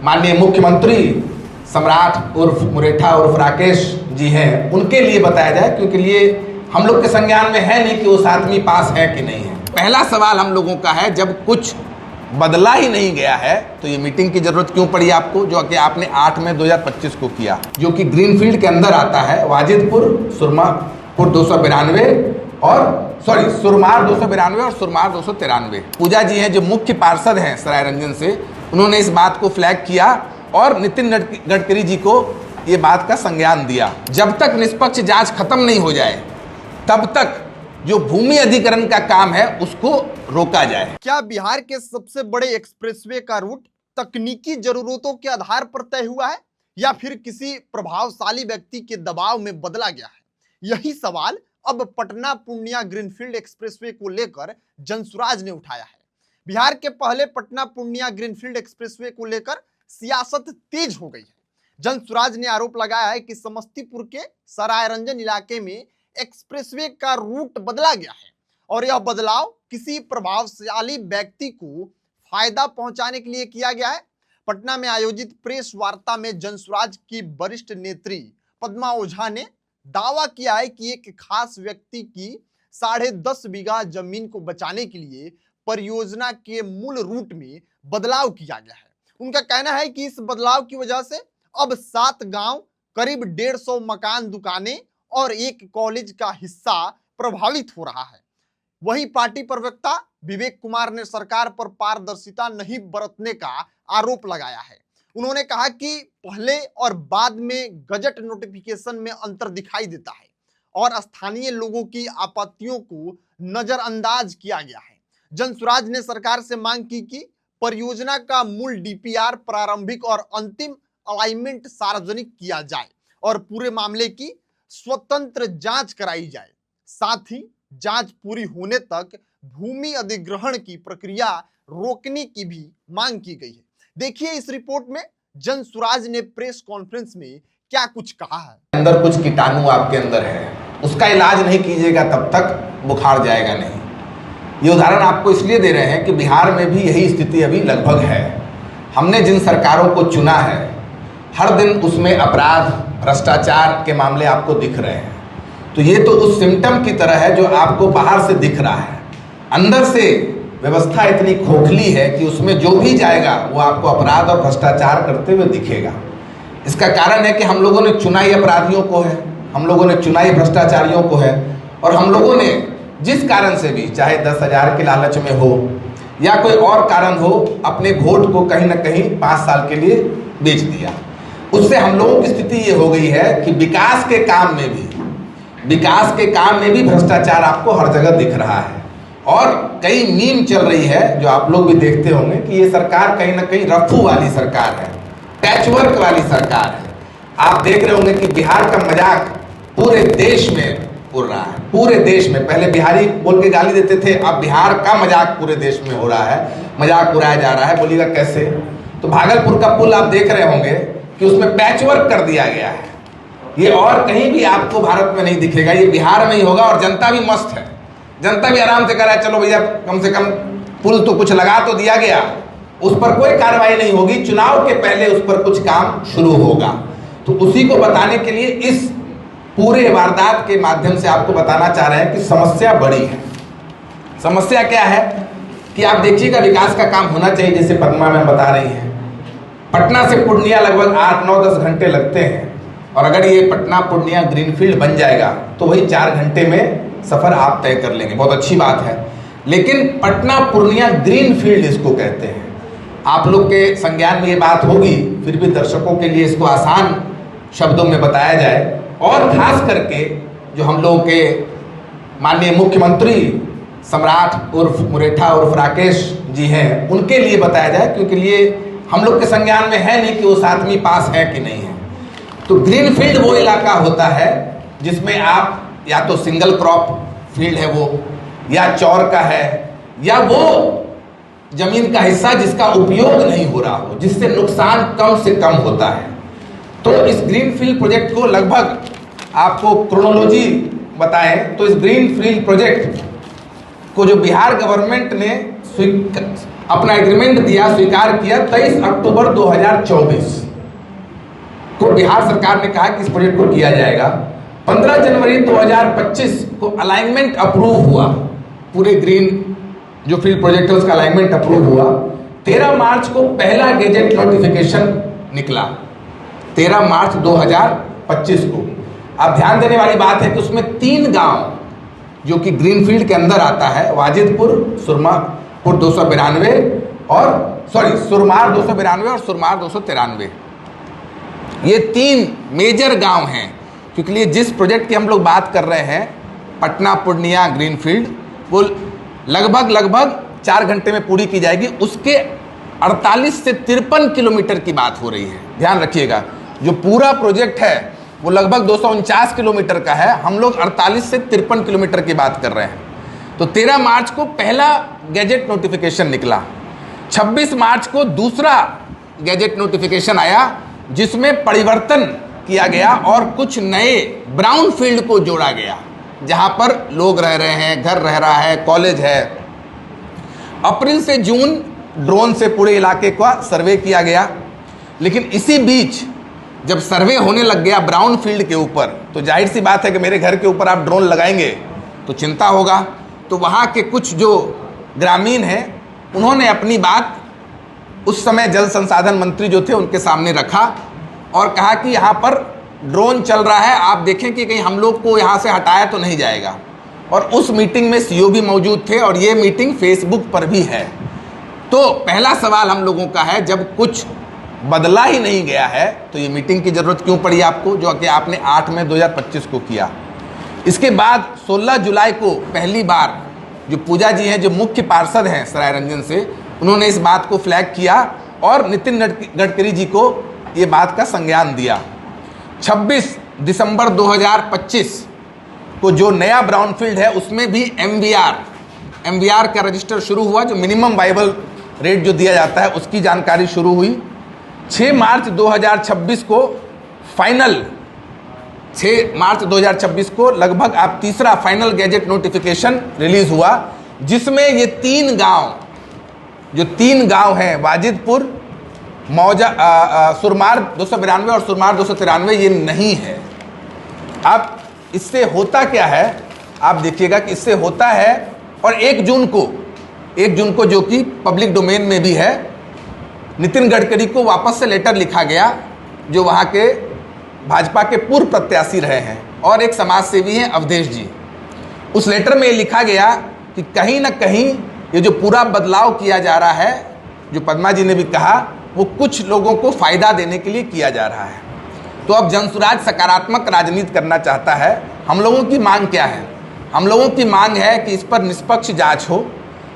माननीय मुख्यमंत्री सम्राट उर्फ मुरेठा उर्फ राकेश जी हैं, उनके लिए बताया जाए, क्योंकि ये हम लोग के संज्ञान में है नहीं कि वो आदमी पास है कि नहीं है। पहला सवाल हम लोगों का है, जब कुछ बदला ही नहीं गया है तो ये मीटिंग की जरूरत क्यों पड़ी आपको, जो कि आपने 8 मई 2025 को किया, जो कि ग्रीनफील्ड के अंदर आता है। वाजिदपुर, सुरमापुर 292 और सुरमार 292 और सुरमार 293। पूजा जी हैं जो मुख्य पार्षद हैं सरायरंजन से, उन्होंने इस बात को फ्लैग किया और नितिन गडकरी जी को ये बात का संज्ञान दिया। जब तक निष्पक्ष जांच खत्म नहीं हो जाए तब तक जो भूमि अधिग्रहण का काम है उसको रोका जाए। क्या बिहार के सबसे बड़े एक्सप्रेसवे का रूट तकनीकी जरूरतों के आधार पर तय हुआ है या फिर किसी प्रभावशाली व्यक्ति के दबाव में बदला गया है? यही सवाल अब पटना पूर्णिया ग्रीनफील्ड एक्सप्रेसवे को लेकर जनसुराज ने उठाया है। बिहार के पहले पटना पूर्णिया ग्रीनफील्ड एक्सप्रेसवे को लेकर सियासत तेज हो गई है। जनसुराज ने आरोप लगाया है कि समस्तीपुर के सरायरंजन इलाके में एक्सप्रेसवे का रूट बदला गया है और यह बदलाव किसी प्रभावशाली व्यक्ति को फायदा पहुंचाने के लिए किया गया है। पटना में आयोजित प्रेस वार्ता में जनसुराज की वरिष्ठ नेत्री पद्मा ओझा ने दावा किया है कि एक खास व्यक्ति की 10.5 बीघा जमीन को बचाने के लिए परियोजना के मूल रूट में बदलाव किया गया है। उनका कहना है कि इस बदलाव की वजह से अब 7 गांव, करीब 150 मकान, दुकानें और एक कॉलेज का हिस्सा प्रभावित हो रहा है। वहीं पार्टी प्रवक्ता विवेक कुमार ने सरकार पर पारदर्शिता नहीं बरतने का आरोप लगाया है। उन्होंने कहा कि पहले और बाद में गजट नोटिफिकेशन में अंतर दिखाई देता है और स्थानीय लोगों की आपत्तियों को नजरअंदाज किया गया है। जनसुराज ने सरकार से मांग की कि परियोजना का मूल डीपीआर, प्रारंभिक और अंतिम अलाइनमेंट सार्वजनिक किया जाए और पूरे मामले की स्वतंत्र जांच कराई जाए। साथ ही जांच पूरी होने तक भूमि अधिग्रहण की प्रक्रिया रोकने की भी मांग की गई है। देखिए इस रिपोर्ट में जनसुराज ने प्रेस कॉन्फ्रेंस में क्या कुछ कहा है। अंदर कुछ कीटाणु आपके अंदर है, उसका इलाज नहीं कीजिएगा तब तक बुखार जाएगा नहीं। ये उदाहरण आपको इसलिए दे रहे हैं कि बिहार में भी यही स्थिति अभी लगभग है। हमने जिन सरकारों को चुना है हर दिन उसमें अपराध, भ्रष्टाचार के मामले आपको दिख रहे हैं। तो ये तो उस सिम्टम की तरह है जो आपको बाहर से दिख रहा है। अंदर से व्यवस्था इतनी खोखली है कि उसमें जो भी जाएगा वो आपको अपराध और भ्रष्टाचार करते हुए दिखेगा। इसका कारण है कि हम लोगों ने चुना ही अपराधियों को है, हम लोगों ने चुना ही भ्रष्टाचारियों को है, और हम लोगों ने जिस कारण से भी, चाहे 10,000 के लालच में हो या कोई और कारण हो, अपने वोट को कहीं ना कहीं 5 साल के लिए बेच दिया। उससे हम लोगों की स्थिति ये हो गई है कि विकास के काम में भी भ्रष्टाचार आपको हर जगह दिख रहा है। और कई मीम चल रही है जो आप लोग भी देखते होंगे कि ये सरकार कहीं ना कहीं रफ्फू वाली सरकार है, पैचवर्क वाली सरकार है। आप देख रहे होंगे कि बिहार का मजाक पूरे देश में उड़ रहा है, पूरे देश में। पहले बिहारी बोल के गाली देते थे, अब बिहार का मजाक पूरे देश में हो रहा है, मजाक उड़ाया जा रहा है। बोलिएगा कैसे? तो भागलपुर का पुल आप देख रहे होंगे कि उसमें पैचवर्क कर दिया गया है। ये और कहीं भी आपको भारत में नहीं दिखेगा, ये बिहार में ही होगा। और जनता भी मस्त है, जनता भी आराम से कह रहा है चलो भैया कम से कम पुल तो कुछ लगा तो दिया गया, उस पर कोई कार्रवाई नहीं होगी, चुनाव के पहले उस पर कुछ काम शुरू होगा। तो उसी को बताने के लिए इस पूरे वारदात के माध्यम से आपको बताना चाह रहे हैं कि समस्या बड़ी है। समस्या क्या है कि आप देखिएगा विकास का काम होना चाहिए, जैसे पद्मा मैम बता रही हैं। पटना से पूर्णिया लगभग 8, 9, 10 घंटे लगते हैं, और अगर ये पटना पूर्णिया ग्रीनफील्ड बन जाएगा तो वही 4 घंटे में सफर आप तय कर लेंगे। बहुत अच्छी बात है, लेकिन पटना पूर्णिया ग्रीनफील्ड इसको कहते हैं। आप लोग के संज्ञान में ये बात होगी, फिर भी दर्शकों के लिए इसको आसान शब्दों में बताया जाए, और खास करके जो हम लोगों के माननीय मुख्यमंत्री सम्राट उर्फ मुरेठा उर्फ राकेश जी हैं, उनके लिए बताया जाए, क्योंकि ये हम लोग के संज्ञान में है नहीं कि उस आदमी पास है कि नहीं है। तो ग्रीनफील्ड वो इलाका होता है जिसमें आप या तो सिंगल क्रॉप फील्ड है वो, या चौर का है, या वो जमीन का हिस्सा जिसका उपयोग नहीं हो रहा हो, जिससे नुकसान कम से कम होता है। तो इस ग्रीनफील्ड प्रोजेक्ट को लगभग आपको क्रोनोलॉजी बताएं तो इस ग्रीनफील्ड प्रोजेक्ट को जो बिहार गवर्नमेंट ने अपना एग्रीमेंट दिया, स्वीकार किया 23 अक्टूबर 2024 को बिहार सरकार ने कहा कि इस प्रोजेक्ट को किया जाएगा। 15 जनवरी 2025 को अलाइनमेंट अप्रूव हुआ, पूरे ग्रीन जो फील्ड प्रोजेक्ट है उसका अलाइनमेंट अप्रूव हुआ। 13 मार्च को पहला गेजेट नोटिफिकेशन निकला, 13 मार्च 2025 को। अब ध्यान देने वाली बात है कि उसमें 3 गांव जो कि ग्रीनफील्ड के अंदर आता है, वाजिदपुर, सुरमापुर 292 और सुरमार 292 और सुरमार 293, ये 3 मेजर गांव हैं। क्योंकि जिस प्रोजेक्ट की हम लोग बात कर रहे हैं, पटना पूर्णिया ग्रीनफील्ड, वो लगभग 4 घंटे में पूरी की जाएगी। उसके 48 से 53 किलोमीटर की बात हो रही है। ध्यान रखिएगा, जो पूरा प्रोजेक्ट है वो लगभग 249 किलोमीटर का है, हम लोग 48 से 53 किलोमीटर की बात कर रहे हैं। तो 13 मार्च को पहला गैजेट नोटिफिकेशन निकला, 26 मार्च को दूसरा गैजेट नोटिफिकेशन आया जिसमें परिवर्तन किया गया और कुछ नए ब्राउन फील्ड को जोड़ा गया, जहां पर लोग रह रहे हैं, घर रह रहा है, कॉलेज है। अप्रैल से जून ड्रोन से पूरे इलाके का सर्वे किया गया। लेकिन इसी बीच जब सर्वे होने लग गया ब्राउन फील्ड के ऊपर, तो जाहिर सी बात है कि मेरे घर के ऊपर आप ड्रोन लगाएंगे तो चिंता होगा। तो वहाँ के कुछ जो ग्रामीण हैं उन्होंने अपनी बात उस समय जल संसाधन मंत्री जो थे उनके सामने रखा और कहा कि यहाँ पर ड्रोन चल रहा है, आप देखें कि कहीं हम लोग को यहाँ से हटाया तो नहीं जाएगा। और उस मीटिंग में सीओ भी मौजूद थे और ये मीटिंग फेसबुक पर भी है। तो पहला सवाल हम लोगों का है, जब कुछ बदला ही नहीं गया है तो ये मीटिंग की जरूरत क्यों पड़ी आपको, जो कि आपने 8 मई 2025 को किया। इसके बाद 16 जुलाई को पहली बार जो पूजा जी हैं, जो मुख्य पार्षद हैं सरायरंजन से, उन्होंने इस बात को फ्लैग किया और नितिन गडकरी जी को ये बात का संज्ञान दिया। 26 दिसंबर 2025 को जो नया ब्राउन फील्ड है उसमें भी एमवीआर का रजिस्टर शुरू हुआ, जो मिनिमम वाइबल रेट जो दिया जाता है उसकी जानकारी शुरू हुई। 6 मार्च 2026 को फाइनल 6 मार्च 2026 को लगभग आप तीसरा फाइनल गैजेट नोटिफिकेशन रिलीज हुआ, जिसमें ये 3 गांव हैं, वाजिदपुर, मौजा, सुरमार 292 और सुरमार 293, ये नहीं है। अब इससे होता क्या है, आप देखिएगा कि इससे होता है। और 1 जून को जो कि पब्लिक डोमेन में भी है, नितिन गडकरी को वापस से लेटर लिखा गया, जो वहाँ के भाजपा के पूर्व प्रत्याशी रहे हैं और एक समाज सेवी हैं अवधेश जी। उस लेटर में लिखा गया कि कहीं ना कहीं ये जो पूरा बदलाव किया जा रहा है, जो पद्मा जी ने भी कहा, वो कुछ लोगों को फायदा देने के लिए किया जा रहा है। तो अब जनसुराज सकारात्मक राजनीति करना चाहता है। हम लोगों की मांग क्या है? हम लोगों की मांग है कि इस पर निष्पक्ष जांच हो।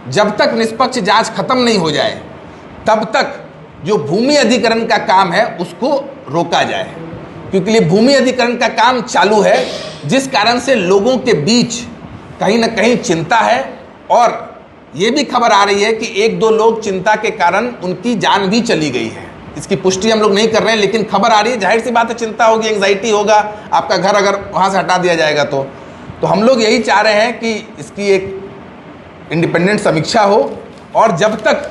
जब तक निष्पक्ष जांच खत्म नहीं हो जाए तब तक जो भूमि अधिग्रहण का काम है उसको रोका जाए, क्योंकि ये भूमि अधिग्रहण का काम चालू है, जिस कारण से लोगों के बीच कहीं ना कहीं चिंता है। और ये भी खबर आ रही है कि 1-2 लोग चिंता के कारण उनकी जान भी चली गई है। इसकी पुष्टि हम लोग नहीं कर रहे हैं, लेकिन खबर आ रही है। जाहिर सी बात है, चिंता होगी, एंग्जाइटी होगा, आपका घर अगर वहाँ से हटा दिया जाएगा तो हम लोग यही चाह रहे हैं कि इसकी एक इंडिपेंडेंट समीक्षा हो, और जब तक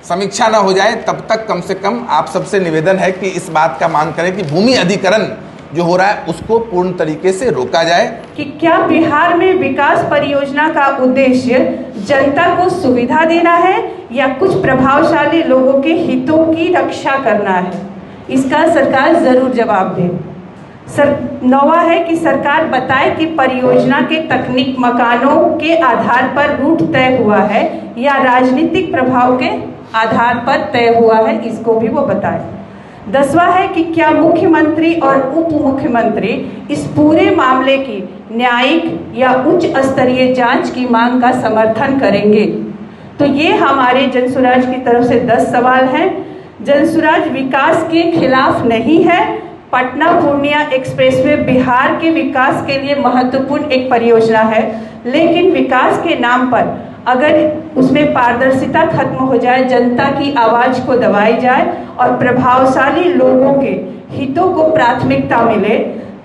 समीक्षा ना हो जाए तब तक कम से कम आप सबसे निवेदन है कि इस बात का मांग करें कि भूमि अधिग्रहण जो हो रहा है उसको पूर्ण तरीके से रोका जाए। कि क्या बिहार में विकास परियोजना का उद्देश्य जनता को सुविधा देना है या कुछ प्रभावशाली लोगों के हितों की रक्षा करना है? इसका सरकार जरूर जवाब दे। नौवा है कि सरकार बताए कि परियोजना के तकनीक मकानों के आधार पर रूट तय हुआ है या राजनीतिक प्रभाव के आधार पर तय हुआ है, इसको भी वो बताए। 10वां है कि क्या मुख्यमंत्री और उप मुख्यमंत्री इस पूरे मामले की न्यायिक या उच्च स्तरीय जांच की मांग का समर्थन करेंगे? तो ये हमारे जनसुराज की तरफ से 10 सवाल हैं। जनसुराज विकास के खिलाफ नहीं है। पटना पूर्णिया एक्सप्रेसवे बिहार के विकास के लिए महत्वपूर्ण एक परियोजना है, लेकिन विकास के नाम पर अगर उसमें पारदर्शिता खत्म हो जाए, जनता की आवाज़ को दबाई जाए और प्रभावशाली लोगों के हितों को प्राथमिकता मिले,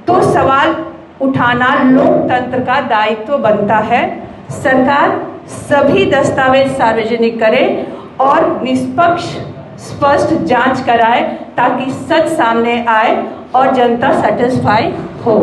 तो सवाल उठाना लोकतंत्र का दायित्व बनता है। सरकार सभी दस्तावेज सार्वजनिक करे और निष्पक्ष स्पष्ट जांच कराए ताकि सच सामने आए और जनता सेटिस्फाई हो।